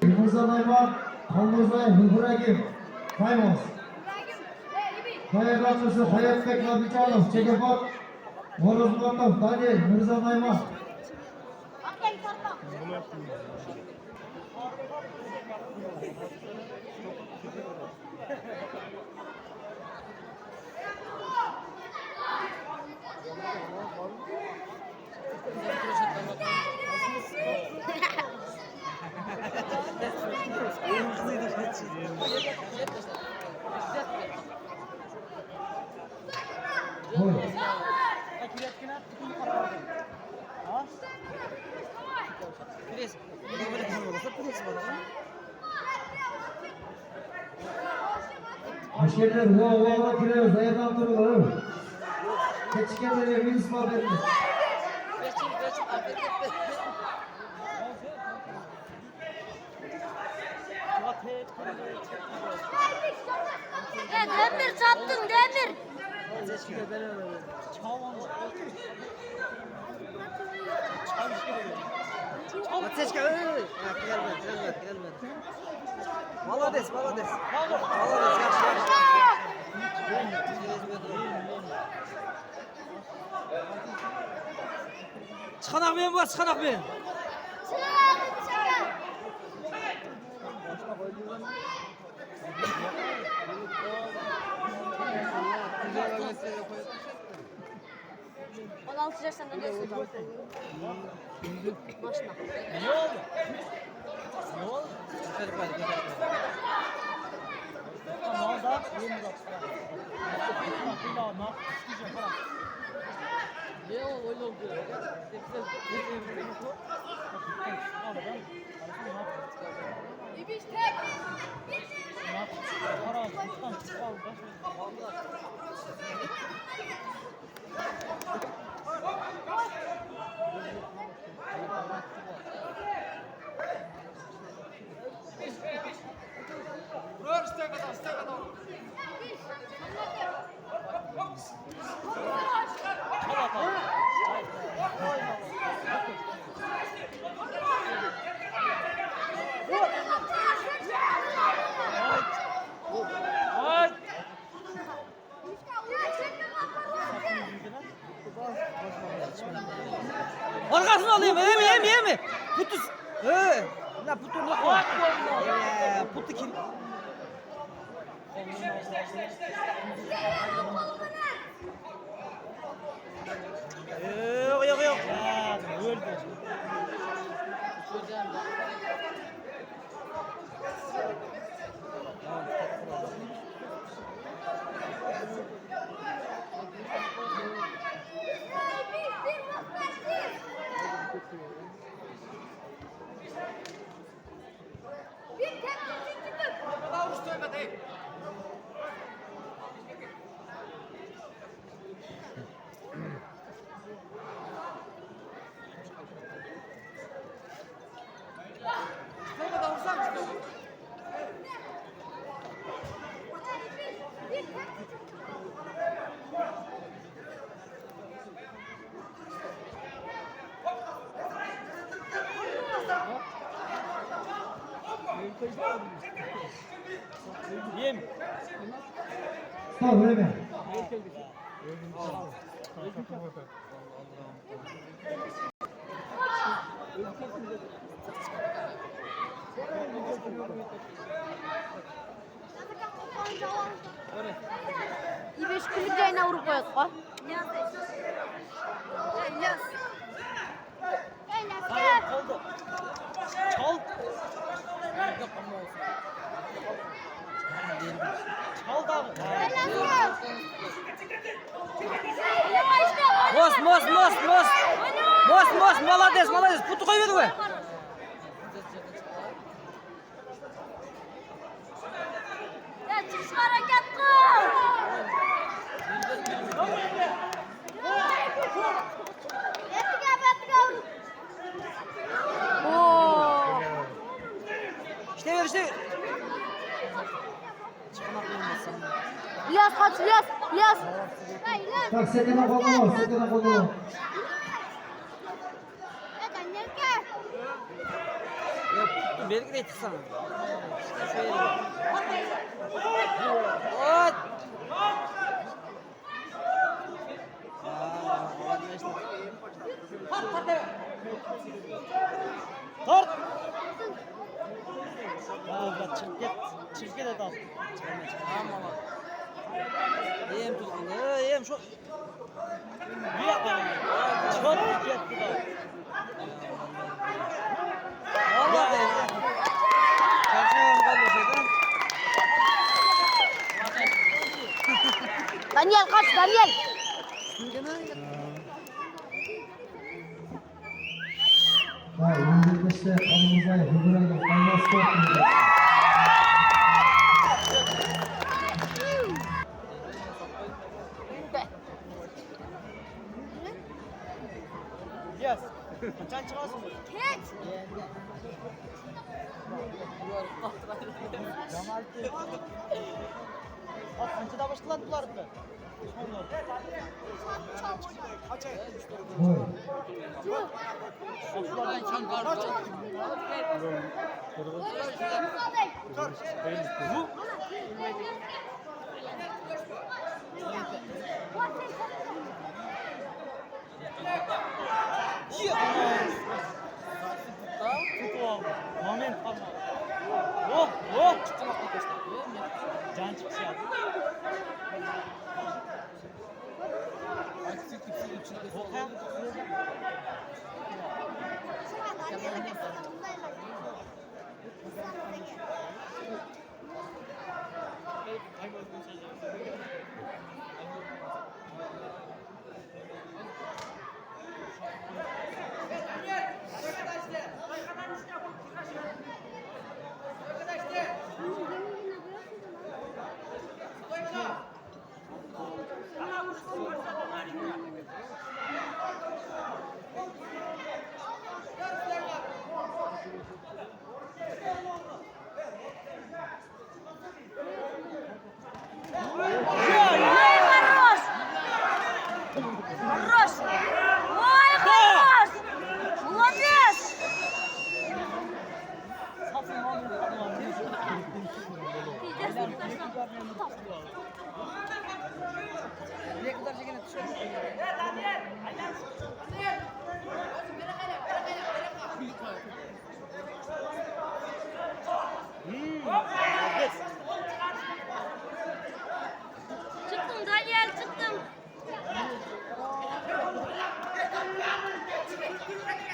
Mirza Nayman, Hamza Ibragim, Faymos. Hayat atlısı Hayatbek Nabicanov, Çekefat, Morozmatov, Daniel, Mirza Nayman. Aşkerler hava giriyor, dayanan durumları. Keçikenlere bir ispat etmiş. Demir sattın demir. Ateşke gelmedi. Malades. Malades yaxshi. Çıxanaq men bor, çıxanaq men. Onu alışırsan da diyorsun. Başına. Ne oldu? Ne oldu? Hadi. Tamam da yeni ne o öyle oldu ya? Arkasını alayım, yemi. Putu. Ne putu ne koy? Putu kim? Yok. Öldü. Yem. Stop, öyle mi? İbeş kulüp yayına vurup koyalım. Çal. Mos, молодец, putu koyuyordu be. Ya çıkış hareket kıl. İşte. İlyas kaç, İlyas. Tak, sekene konuğu. Belki de ettik sana. İşte şöyle. Ot. Tort. Ya çirket et al. Tamam baba. Yem tutun. Yem şu. Bir yapma. Çok dikkatli bak. Vallahi ya. Karşıya kalıyorsun. Daniel kaç Daniel. Ha, 25'te kanımızda Hıdıray'ın kaynağı spor kulübü. Yes. Kaçan çıkarsın. Geç. Bak kaçıda başladılar mı? Boy. Moment kalma. Oh, oh. Can çıkışı yaptı. Хорош. Хорош. Ой, хорош. Молодец. Ne kadar çekene düşer. Çıktım Daniel çıktım.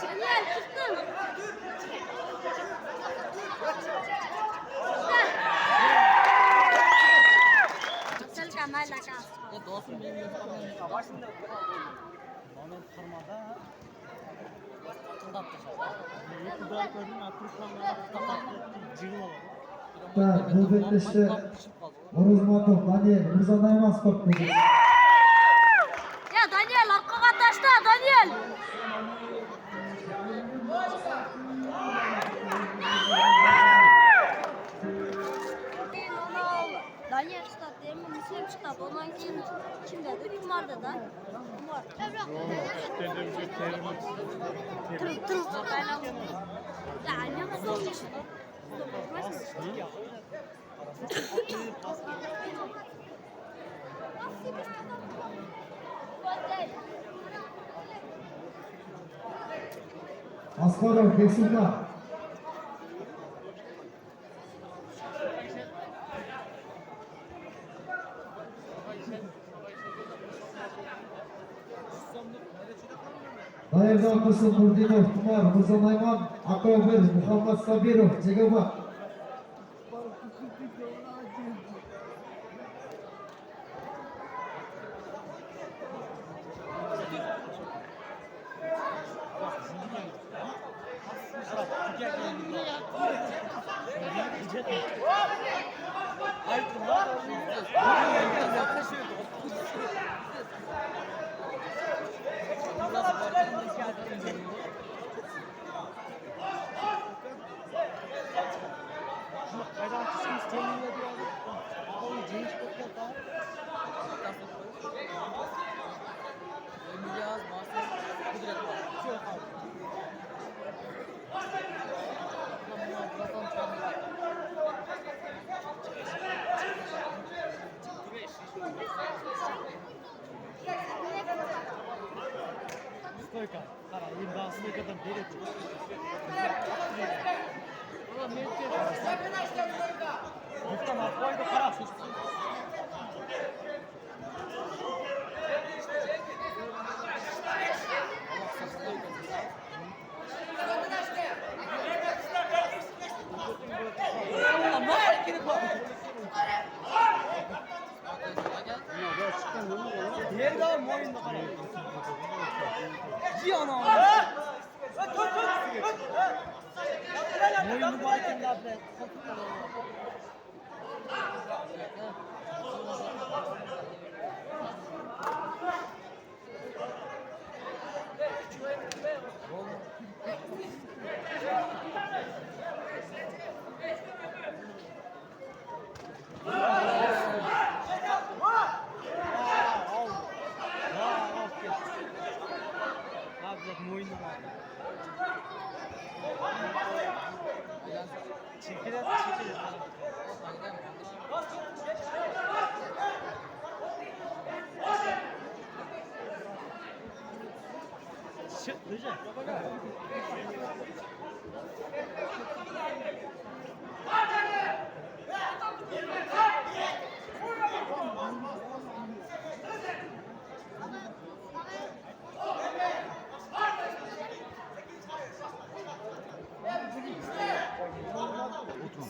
Daniel çıktım. Çel kamal la kas. Ya dostum benim yapamıyorum. Savaşın da. Moment kırmada. Ne kadar gördün Afrikanlar tatlı cırma var. Ha, nöbetleşte Oruz Matov, Daniel, Rıza Nayman spor kulübü. Ya Daniel hakka taşta Daniel. Daniel çıktı değil mi? Müslüm çıktı. Ondan kim dedi? Kumarda da. Kumar. Tırıp. Ya ne kadar zor işte. Asparov, Beksuka. Dayırda Akısı Nurdinov, Kumar, Rıza Nayman, Akrover, Muhammed Sabirov, Cegaba. Stoyka. Kara, imdan Stoyka'dan beri. Ulan ne edeceğiz? Lütfen atmaydı kara. Diğeri de var mı oyunda kara? Cihan'a. Oyunu varken de abi. Çekilir. Çık, Recep.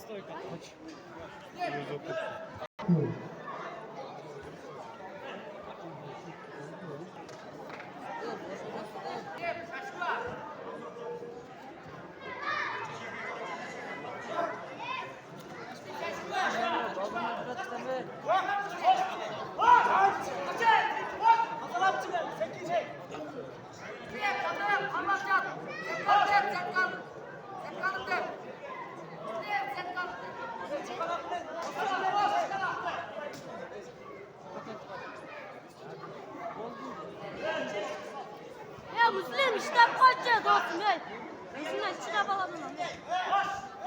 Stoyka. Ya Müslüm işte kaçacağız dostum ya. Bizimle içine bağladın lan.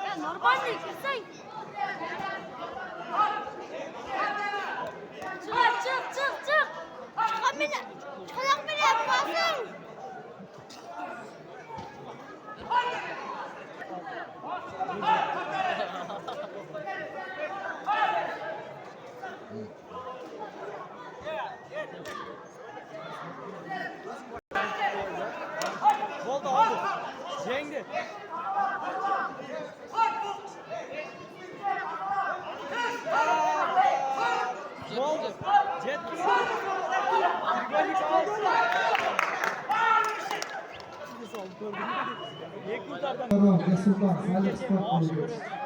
Ya normal değil sen. Çık. Çıkan beni. Çıkan beni yapmasın. Oldu. Yendi. Oldu. Jet gibi. Güvenlik aldı. Şimdi sol gördün mü? Niye kurtardan? Resulullah, Salih Spor Maaş Kulübü. göre.